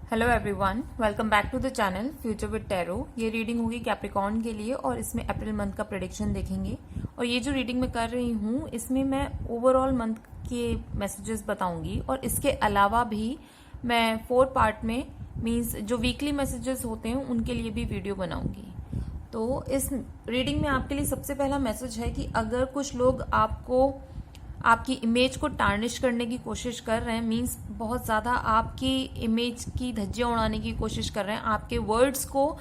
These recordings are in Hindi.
Hello everyone, welcome back to the channel future with tarot. ये रीडिंग होगी कैप्रिकॉर्न के लिए और इसमें अप्रैल मंथ का प्रेडिक्शन देखेंगे। और ये जो रीडिंग मैं कर रही हूँ इसमें मैं ओवरऑल मंथ के मैसेजेस बताऊंगी और इसके अलावा भी मैं 4 पार्ट में मींस जो वीकली मैसेजेस होते हैं उनके लिए भी वीडियो बनाऊंगी। तो इस रीडिंग में आपके लिए सबसे पहला मैसेज है कि अगर कुछ लोग आपकी इमेज को टार्निश करने की कोशिश कर रहे हैं, मींस बहुत ज्यादा आपकी इमेज की धज्जियां उड़ाने की कोशिश कर रहे हैं, आपके वर्ड्स को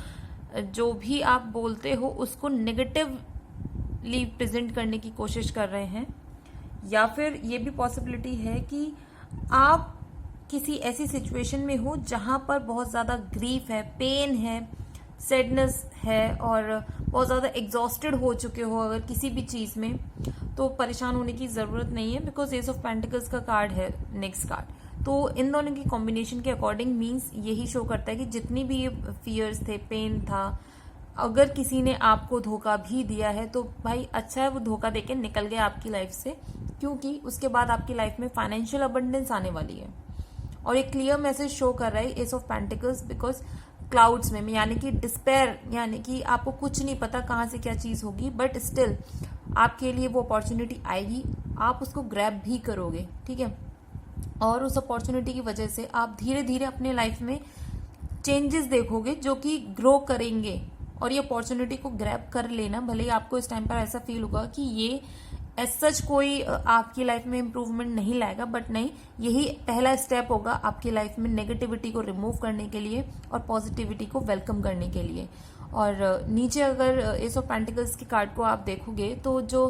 जो भी आप बोलते हो उसको नेगेटिवली प्रेजेंट करने की कोशिश कर रहे हैं, या फिर ये भी पॉसिबिलिटी है कि आप किसी ऐसी सिचुएशन में हो जहां पर बहुत ज्यादा ग्रीफ है, पेन है, सैडनेस है और बहुत ज्यादा एग्जॉस्टेड हो चुके हो अगर किसी भी चीज में, तो परेशान होने की जरूरत नहीं है बिकॉज एस ऑफ पेंटिकल्स का कार्ड है नेक्स्ट कार्ड। तो इन दोनों की कॉम्बिनेशन के अकॉर्डिंग मींस यही शो करता है कि जितनी भी ये फियर्स थे, पेन था, अगर किसी ने आपको धोखा भी दिया है तो भाई अच्छा है वो धोखा देके निकल गया आपकी लाइफ से, क्योंकि उसके बाद आपकी लाइफ में फाइनेंशियल अबंडेंस आने वाली है। और एक क्लियर मैसेज शो कर रहा है S of pentacles because clouds में, यानी कि डिस्पेयर, यानी कि आपको कुछ नहीं पता कहाँ से क्या चीज होगी, बट स्टिल आपके लिए वो अपॉर्चुनिटी आएगी, आप उसको ग्रैब भी करोगे, ठीक है। और उस अपॉर्चुनिटी की वजह से आप धीरे धीरे अपने लाइफ में चेंजेस देखोगे जो कि ग्रो करेंगे। और ये अपॉर्चुनिटी को ग्रैब कर लेना, भले ही आपको इस टाइम पर ऐसा फील होगा कि ये एज सच कोई आपकी लाइफ में इम्प्रूवमेंट नहीं लाएगा, बट नहीं, यही पहला स्टेप होगा आपकी लाइफ में नेगेटिविटी को रिमूव करने के लिए और पॉजिटिविटी को वेलकम करने के लिए। और नीचे अगर एस ऑफ पेंटिकल्स के कार्ड को आप देखोगे तो जो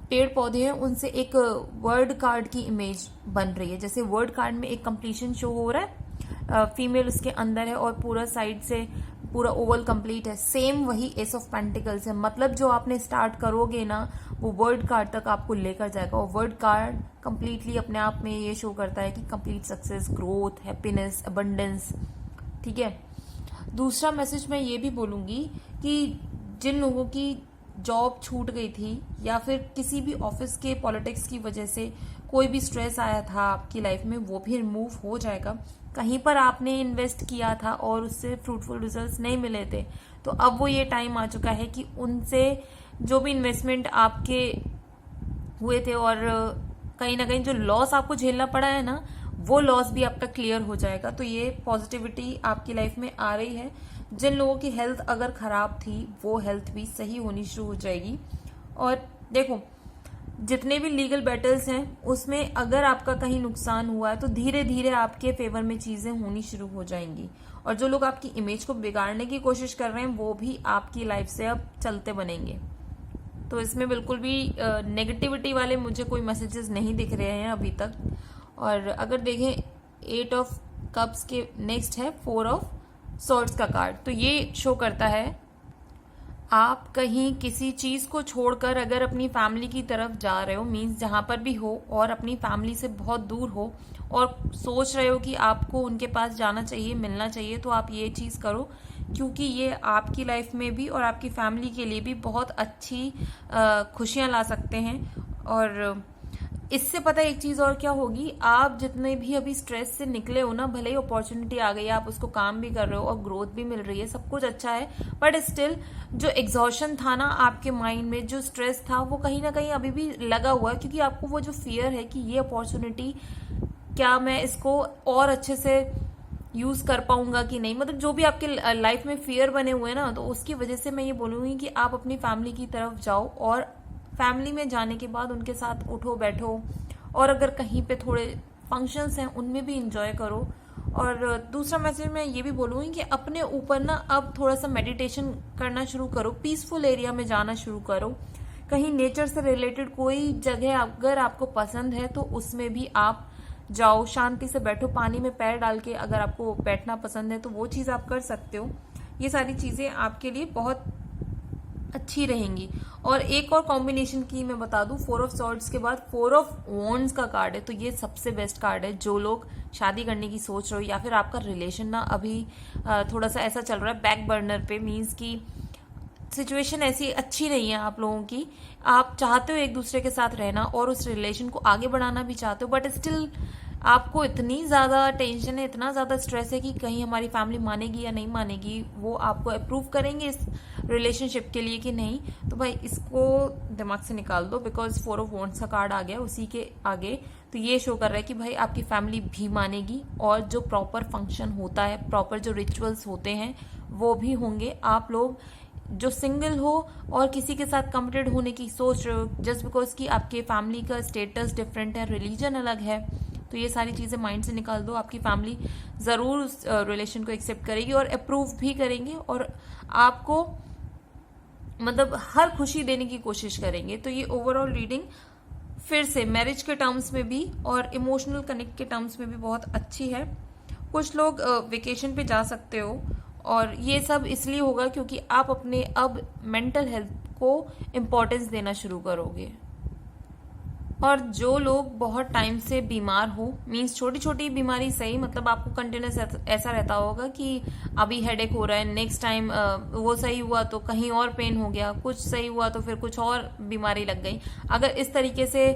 पेड़ पौधे हैं उनसे एक वर्ड कार्ड की इमेज बन रही है। जैसे वर्ड कार्ड में एक कंप्लीशन शो हो रहा है, फीमेल उसके अंदर है और पूरा साइड से पूरा ओवल कंप्लीट है, सेम वही एस ऑफ पेंटिकल्स है। मतलब जो आपने स्टार्ट करोगे ना वो वर्ड कार्ड तक आपको लेकर जाएगा। और वर्ड कार्ड कंप्लीटली अपने आप में ये शो करता है कि complete success, growth, happiness, abundance, ठीक है। दूसरा मैसेज मैं ये भी बोलूंगी कि जिन लोगों की जॉब छूट गई थी या फिर किसी भी ऑफिस के पॉलिटिक्स की वजह से कोई भी स्ट्रेस आया था आपकी लाइफ में, वो भी रिमूव हो जाएगा। कहीं पर आपने इन्वेस्ट किया था और उससे फ्रूटफुल रिजल्ट्स नहीं मिले थे, तो अब वो ये टाइम आ चुका है कि उनसे जो भी इन्वेस्टमेंट आपके हुए थे और कहीं ना कहीं जो लॉस आपको झेलना पड़ा है ना, वो लॉस भी आपका क्लियर हो जाएगा। तो ये पॉजिटिविटी आपकी लाइफ में आ रही है। जिन लोगों की हेल्थ अगर खराब थी वो हेल्थ भी सही होनी शुरू हो जाएगी। और देखो, जितने भी लीगल बैटल्स हैं उसमें अगर आपका कहीं नुकसान हुआ है तो धीरे धीरे आपके फेवर में चीजें होनी शुरू हो जाएंगी। और जो लोग आपकी इमेज को बिगाड़ने की कोशिश कर रहे हैं वो भी आपकी लाइफ से अब चलते बनेंगे। तो इसमें बिल्कुल भी नेगेटिविटी वाले मुझे कोई मैसेजेस नहीं दिख रहे हैं अभी तक। और अगर देखें 8 ऑफ कप्स के नेक्स्ट है 4 ऑफ सॉर्ड्स का कार्ड, तो ये शो करता है आप कहीं किसी चीज को छोड़कर अगर अपनी फैमिली की तरफ जा रहे हो, मींस जहां पर भी हो और अपनी फैमिली से बहुत दूर हो और सोच रहे हो कि आपको उनके पास जाना चाहिए, मिलना चाहिए, तो आप ये चीज करो, क्योंकि ये आपकी लाइफ में भी और आपकी फैमिली के लिए भी बहुत अच्छी खुशियां ला सकते हैं। और इससे पता है एक चीज और क्या होगी, आप जितने भी अभी स्ट्रेस से निकले हो ना, भले ही अपॉर्चुनिटी आ गई है, आप उसको काम भी कर रहे हो और ग्रोथ भी मिल रही है, सब कुछ अच्छा है, बट स्टिल जो एग्जॉशन था ना आपके माइंड में, जो स्ट्रेस था, वो कहीं ना कहीं अभी भी लगा हुआ है, क्योंकि आपको वो जो फियर है कि ये अपॉर्चुनिटी क्या मैं इसको और अच्छे से यूज कर पाऊंगा कि नहीं, मतलब जो भी आपके लाइफ में फियर बने हुए हैं ना, तो उसकी वजह से मैं ये बोलूंगी कि आप अपनी फैमिली की तरफ जाओ और फैमिली में जाने के बाद उनके साथ उठो बैठो, और अगर कहीं पे थोड़े फंक्शंस हैं उनमें भी इंजॉय करो। और दूसरा मैसेज मैं ये भी बोलूंगी कि अपने ऊपर ना अब थोड़ा सा मेडिटेशन करना शुरू करो, पीसफुल एरिया में जाना शुरू करो, कहीं नेचर से रिलेटेड कोई जगह अगर आपको पसंद है तो उसमें भी आप जाओ, शांति से बैठो, पानी में पैर डाल के अगर आपको बैठना पसंद है तो वो चीज आप कर सकते हो। ये सारी चीजें आपके लिए बहुत अच्छी रहेंगी। और एक और कॉम्बिनेशन की मैं बता दूं, 4 ऑफ सॉर्ड्स के बाद 4 ऑफ वॉन्ड्स का कार्ड है, तो ये सबसे बेस्ट कार्ड है। जो लोग शादी करने की सोच रहे हो या फिर आपका रिलेशन ना अभी थोड़ा सा ऐसा चल रहा है बैक बर्नर पे, मीन्स की सिचुएशन ऐसी अच्छी नहीं है आप लोगों की, आप चाहते हो एक दूसरे के साथ रहना और उस रिलेशन को आगे बढ़ाना भी चाहते हो, बट स्टिल आपको इतनी ज़्यादा टेंशन है, इतना ज़्यादा स्ट्रेस है कि कहीं हमारी फैमिली मानेगी या नहीं मानेगी, वो आपको अप्रूव करेंगे इस रिलेशनशिप के लिए कि नहीं। तो भाई इसको दिमाग से निकाल दो, बिकॉज 4 ऑफ वॉन्ड्स का कार्ड आ गया उसी के आगे। तो ये शो कर रहा है कि भाई आपकी फैमिली भी मानेगी, और जो प्रॉपर फंक्शन होता है, प्रॉपर जो रिचुअल्स होते हैं वो भी होंगे। आप लोग जो सिंगल हो और किसी के साथ कमिटेड होने की सोच रहे हो जस्ट बिकॉज कि आपके फैमिली का स्टेटस डिफरेंट है, रिलीजन अलग है, तो ये सारी चीज़ें माइंड से निकाल दो। आपकी फैमिली ज़रूर उस रिलेशन को एक्सेप्ट करेगी और अप्रूव भी करेंगे, और आपको मतलब हर खुशी देने की कोशिश करेंगे। तो ये ओवरऑल रीडिंग फिर से मैरिज के टर्म्स में भी और इमोशनल कनेक्ट के टर्म्स में भी बहुत अच्छी है। कुछ लोग वेकेशन पे जा सकते हो, और ये सब इसलिए होगा क्योंकि आप अपने अब मेंटल हेल्थ को इम्पोर्टेंस देना शुरू करोगे। और जो लोग बहुत टाइम से बीमार हो, मीन्स छोटी छोटी बीमारी सही, मतलब आपको कंटिन्यूस ऐसा रहता होगा कि अभी हेडेक हो रहा है, नेक्स्ट टाइम वो सही हुआ तो कहीं और पेन हो गया, कुछ सही हुआ तो फिर कुछ और बीमारी लग गई। अगर इस तरीके से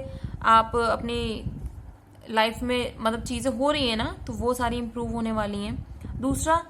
आप अपनी लाइफ में मतलब चीज़ें हो रही है ना, तो वो सारी इम्प्रूव होने वाली हैं। दूसरा,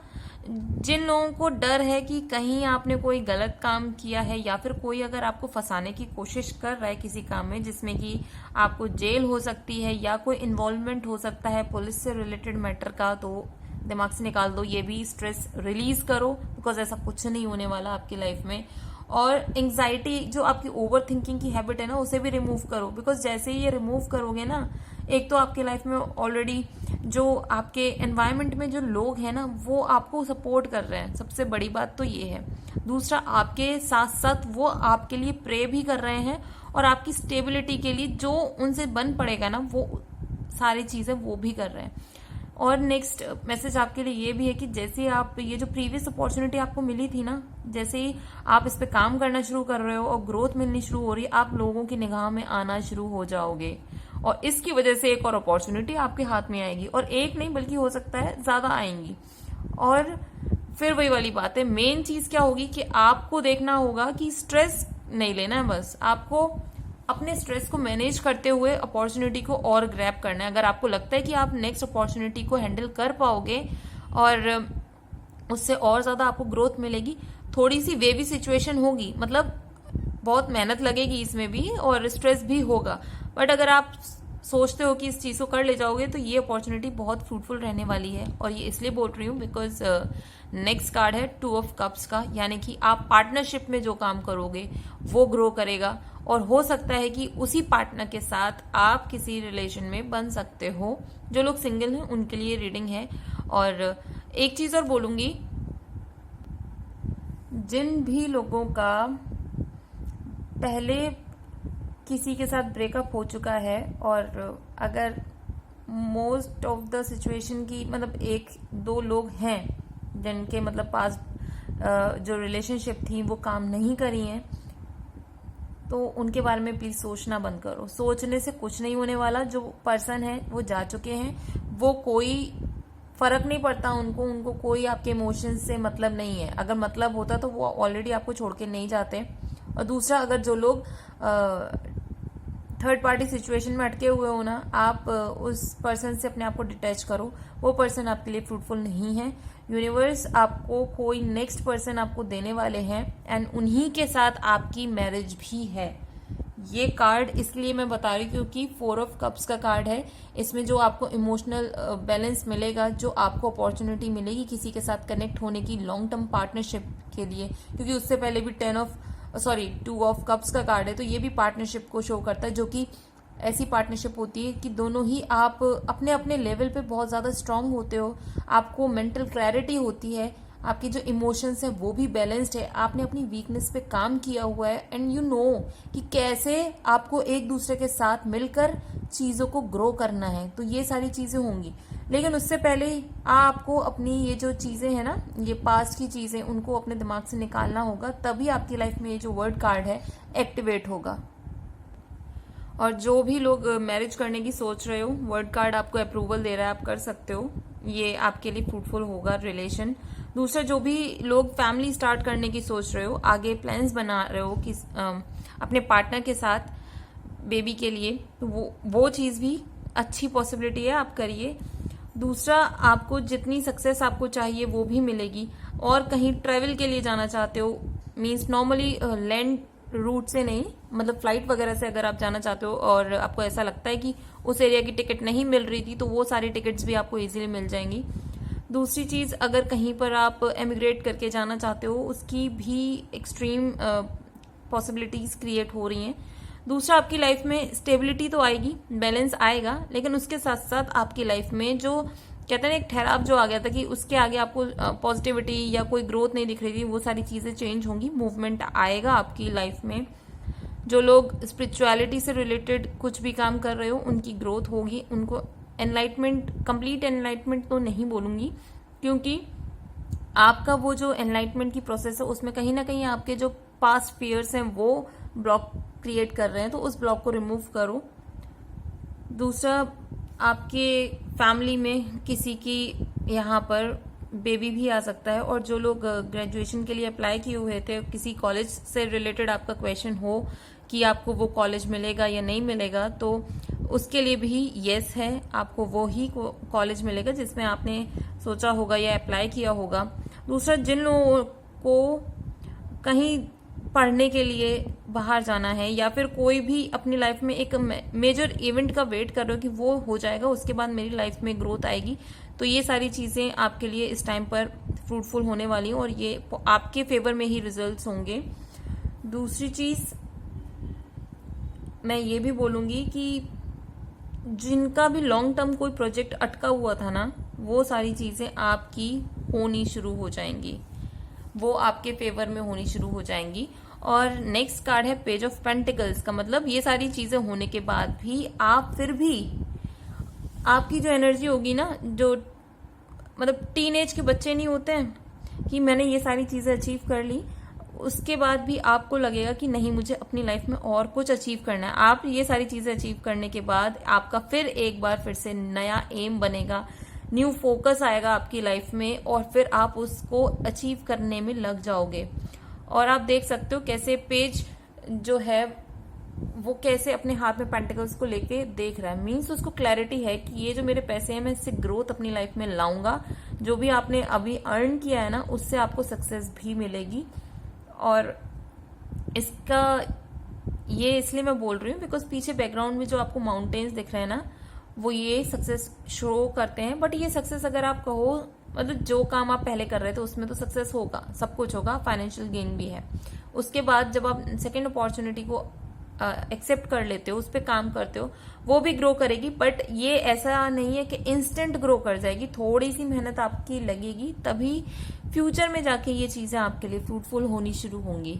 जिन लोगों को डर है कि कहीं आपने कोई गलत काम किया है या फिर कोई अगर आपको फंसाने की कोशिश कर रहा है किसी काम में जिसमें कि आपको जेल हो सकती है या कोई इन्वॉल्वमेंट हो सकता है पुलिस से रिलेटेड मैटर का, तो दिमाग से निकाल दो, ये भी स्ट्रेस रिलीज करो, बिकॉज ऐसा कुछ नहीं होने वाला आपकी लाइफ में। और एंग्जाइटी, जो आपकी ओवर थिंकिंग की हैबिट है ना, उसे भी रिमूव करो, बिकॉज जैसे ही ये रिमूव करोगे ना, एक तो आपके लाइफ में ऑलरेडी जो आपके एनवायरनमेंट में जो लोग हैं ना, वो आपको सपोर्ट कर रहे हैं, सबसे बड़ी बात तो ये है। दूसरा, आपके साथ साथ वो आपके लिए प्रे भी कर रहे हैं, और आपकी स्टेबिलिटी के लिए जो उनसे बन पड़ेगा ना, वो सारी चीजें वो भी कर रहे हैं। और नेक्स्ट मैसेज आपके लिए ये भी है कि जैसे आप ये जो प्रीवियस अपॉर्चुनिटी आपको मिली थी ना, जैसे ही आप इस पे काम करना शुरू कर रहे हो और ग्रोथ मिलनी शुरू हो रही है, आप लोगों की निगाह में आना शुरू हो जाओगे, और इसकी वजह से एक और अपॉर्चुनिटी आपके हाथ में आएगी, और एक नहीं बल्कि हो सकता है ज्यादा आएंगी। और फिर वही वाली बात है, मेन चीज क्या होगी कि आपको देखना होगा कि स्ट्रेस नहीं लेना है, बस आपको अपने स्ट्रेस को मैनेज करते हुए अपॉर्चुनिटी को और ग्रैब करना है। अगर आपको लगता है कि आप नेक्स्ट अपॉर्चुनिटी को हैंडल कर पाओगे और उससे और ज्यादा आपको ग्रोथ मिलेगी, थोड़ी सी वेवी सिचुएशन होगी, मतलब बहुत मेहनत लगेगी इसमें भी और स्ट्रेस भी होगा, बट अगर आप सोचते हो कि इस चीज को कर ले जाओगे तो ये अपॉर्चुनिटी बहुत फ्रूटफुल रहने वाली है। और ये इसलिए बोल रही हूँ बिकॉज नेक्स्ट कार्ड है 2 ऑफ कप्स का, यानी कि आप पार्टनरशिप में जो काम करोगे वो ग्रो करेगा, और हो सकता है कि उसी पार्टनर के साथ आप किसी रिलेशन में बन सकते हो। जो लोग सिंगल हैं उनके लिए रीडिंग है। और एक चीज और बोलूंगी, जिन भी लोगों का पहले किसी के साथ ब्रेकअप हो चुका है, और अगर मोस्ट ऑफ द सिचुएशन की मतलब 1-2 लोग हैं जिनके मतलब पास जो रिलेशनशिप थी वो काम नहीं करी हैं, तो उनके बारे में प्लीज सोचना बंद करो। सोचने से कुछ नहीं होने वाला। जो पर्सन है वो जा चुके हैं, वो कोई फर्क नहीं पड़ता उनको कोई आपके इमोशंस से मतलब नहीं है। अगर मतलब होता तो वो ऑलरेडी आपको छोड़ के नहीं जाते। और दूसरा, अगर जो लोग थर्ड पार्टी सिचुएशन में अटके हुए हो ना, आप उस पर्सन से अपने आप को डिटैच करो। वो पर्सन आपके लिए फ्रूटफुल नहीं है। यूनिवर्स आपको कोई नेक्स्ट पर्सन आपको देने वाले हैं, एंड उन्हीं के साथ आपकी मैरिज भी है। ये कार्ड इसलिए मैं बता रही हूँ क्योंकि 4 ऑफ कप्स का कार्ड है। इसमें जो आपको इमोशनल बैलेंस मिलेगा, जो आपको अपॉर्चुनिटी मिलेगी किसी के साथ कनेक्ट होने की लॉन्ग टर्म पार्टनरशिप के लिए, क्योंकि उससे पहले भी 2 ऑफ कप्स का कार्ड है, तो ये भी पार्टनरशिप को शो करता है, जो कि ऐसी पार्टनरशिप होती है कि दोनों ही आप अपने अपने लेवल पे बहुत ज्यादा स्ट्रांग होते हो, आपको मेंटल क्लैरिटी होती है, आपके जो इमोशंस है वो भी बैलेंस्ड है, आपने अपनी वीकनेस पे काम किया हुआ है, एंड यू नो कि कैसे आपको एक दूसरे के साथ मिलकर चीजों को ग्रो करना है। तो ये सारी चीजें होंगी, लेकिन उससे पहले आपको अपनी ये जो चीजें हैं ना, ये पास्ट की चीजें, उनको अपने दिमाग से निकालना होगा, तभी आपकी लाइफ में ये जो वर्ड कार्ड है एक्टिवेट होगा। और जो भी लोग मैरिज करने की सोच रहे हो, वर्ड कार्ड आपको अप्रूवल दे रहा है, आप कर सकते हो, ये आपके लिए फ्रूटफुल होगा रिलेशन। दूसरा, जो भी लोग फैमिली स्टार्ट करने की सोच रहे हो, आगे प्लान्स बना रहे हो कि अपने पार्टनर के साथ बेबी के लिए, तो वो चीज भी अच्छी पॉसिबिलिटी है, आप करिए। दूसरा, आपको जितनी सक्सेस आपको चाहिए वो भी मिलेगी। और कहीं ट्रेवल के लिए जाना चाहते हो, मीन्स नॉर्मली लैंड रूट से नहीं, मतलब फ्लाइट वगैरह से अगर आप जाना चाहते हो और आपको ऐसा लगता है कि उस एरिया की टिकट नहीं मिल रही थी, तो वो सारी टिकट्स भी आपको इजीली मिल जाएंगी। दूसरी चीज, अगर कहीं पर आप एमिग्रेट करके जाना चाहते हो, उसकी भी एक्सट्रीम पॉसिबिलिटीज क्रिएट हो रही हैं। दूसरा, आपकी लाइफ में स्टेबिलिटी तो आएगी, बैलेंस आएगा, लेकिन उसके साथ साथ आपकी लाइफ में जो कहते हैं एक ठहराव जो आ गया था कि उसके आगे आपको पॉजिटिविटी या कोई ग्रोथ नहीं दिख रही थी, वो सारी चीजें चेंज होंगी, मूवमेंट आएगा आपकी लाइफ में। जो लोग स्पिरिचुअलिटी से रिलेटेड कुछ भी काम कर रहे हो, उनकी ग्रोथ होगी, उनको एनलाइटमेंट, कंप्लीट एनलाइटमेंट तो नहीं बोलूंगी, क्योंकि आपका वो जो एनलाइटमेंट की प्रोसेस है उसमें कहीं ना कहीं आपके जो पास्ट फियर्स हैं वो ब्लॉक क्रिएट कर रहे हैं, तो उस ब्लॉक को रिमूव करो। दूसरा, आपके फैमिली में किसी की यहाँ पर बेबी भी आ सकता है, और जो लोग ग्रेजुएशन के लिए अप्लाई किए हुए थे, किसी कॉलेज से रिलेटेड आपका क्वेश्चन हो कि आपको वो कॉलेज मिलेगा या नहीं मिलेगा, तो उसके लिए भी येस है, आपको वो ही कॉलेज मिलेगा जिसमें आपने सोचा होगा या अप्लाई किया होगा। दूसरा, जिन लोगों को कहीं पढ़ने के लिए बाहर जाना है या फिर कोई भी अपनी लाइफ में एक मेजर इवेंट का वेट कर रहे हो कि वो हो जाएगा, उसके बाद मेरी लाइफ में ग्रोथ आएगी, तो ये सारी चीजें आपके लिए इस टाइम पर फ्रूटफुल होने वाली हैं और ये आपके फेवर में ही रिजल्ट्स होंगे। दूसरी चीज मैं ये भी बोलूंगी कि जिनका भी लॉन्ग टर्म कोई प्रोजेक्ट अटका हुआ था ना, वो सारी चीजें आपकी होनी शुरू हो जाएंगी, वो आपके फेवर में होनी शुरू हो जाएंगी। और नेक्स्ट कार्ड है पेज ऑफ पेंटिकल्स का मतलब ये सारी चीजें होने के बाद भी आप फिर भी आपकी जो एनर्जी होगी ना, जो मतलब टीनेज के बच्चे नहीं होते हैं कि मैंने ये सारी चीजें अचीव कर ली, उसके बाद भी आपको लगेगा कि नहीं, मुझे अपनी लाइफ में और कुछ अचीव करना है। आप ये सारी चीजें अचीव करने के बाद आपका फिर एक बार फिर से नया एम बनेगा, न्यू फोकस आएगा आपकी लाइफ में, और फिर आप उसको अचीव करने में लग जाओगे। और आप देख सकते हो कैसे पेज जो है वो कैसे अपने हाथ में पेंटिकल्स को लेके देख रहा है, मीन्स उसको क्लैरिटी है कि ये जो मेरे पैसे हैं मैं इससे ग्रोथ अपनी लाइफ में लाऊंगा, जो भी आपने अभी अर्न किया है ना उससे आपको सक्सेस भी मिलेगी। और इसका ये इसलिए मैं बोल रही हूँ बिकॉज पीछे बैकग्राउंड में जो आपको माउंटेन्स दिख रहे हैं ना, वो ये सक्सेस शो करते हैं। बट ये सक्सेस अगर आप कहो, मतलब जो काम आप पहले कर रहे थे उसमें तो सक्सेस होगा, सब कुछ होगा, फाइनेंशियल गेन भी है। उसके बाद जब आप सेकेंड अपॉर्चुनिटी को एक्सेप्ट कर लेते हो, उस पर काम करते हो, वो भी ग्रो करेगी। बट ये ऐसा नहीं है कि इंस्टेंट ग्रो कर जाएगी, थोड़ी सी मेहनत आपकी लगेगी, तभी फ्यूचर में जाके ये चीजें आपके लिए फ्रूटफुल होनी शुरू होंगी।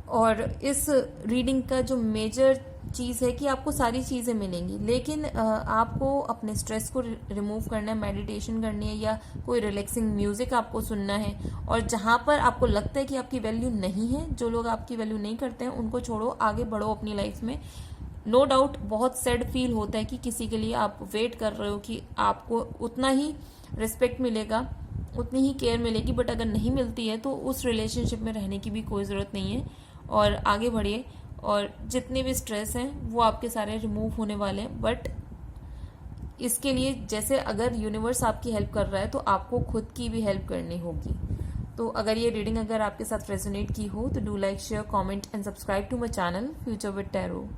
और इस रीडिंग का जो मेजर चीज है कि आपको सारी चीजें मिलेंगी, लेकिन आपको अपने स्ट्रेस को रिमूव करना है, मेडिटेशन करनी है या कोई रिलैक्सिंग म्यूजिक आपको सुनना है। और जहां पर आपको लगता है कि आपकी वैल्यू नहीं है, जो लोग आपकी वैल्यू नहीं करते हैं उनको छोड़ो, आगे बढ़ो अपनी लाइफ में। नो डाउट बहुत सैड फील होता है कि किसी के लिए आप वेट कर रहे हो कि आपको उतना ही रिस्पेक्ट मिलेगा, उतनी ही केयर मिलेगी, बट अगर नहीं मिलती है तो उस रिलेशनशिप में रहने की भी कोई ज़रूरत नहीं है और आगे बढ़िए। और जितने भी स्ट्रेस हैं वो आपके सारे रिमूव होने वाले हैं। बट इसके लिए जैसे अगर यूनिवर्स आपकी हेल्प कर रहा है तो आपको खुद की भी हेल्प करनी होगी। तो अगर ये रीडिंग अगर आपके साथ रेजोनेट की हो तो do like, share, comment and subscribe to my channel future with tarot.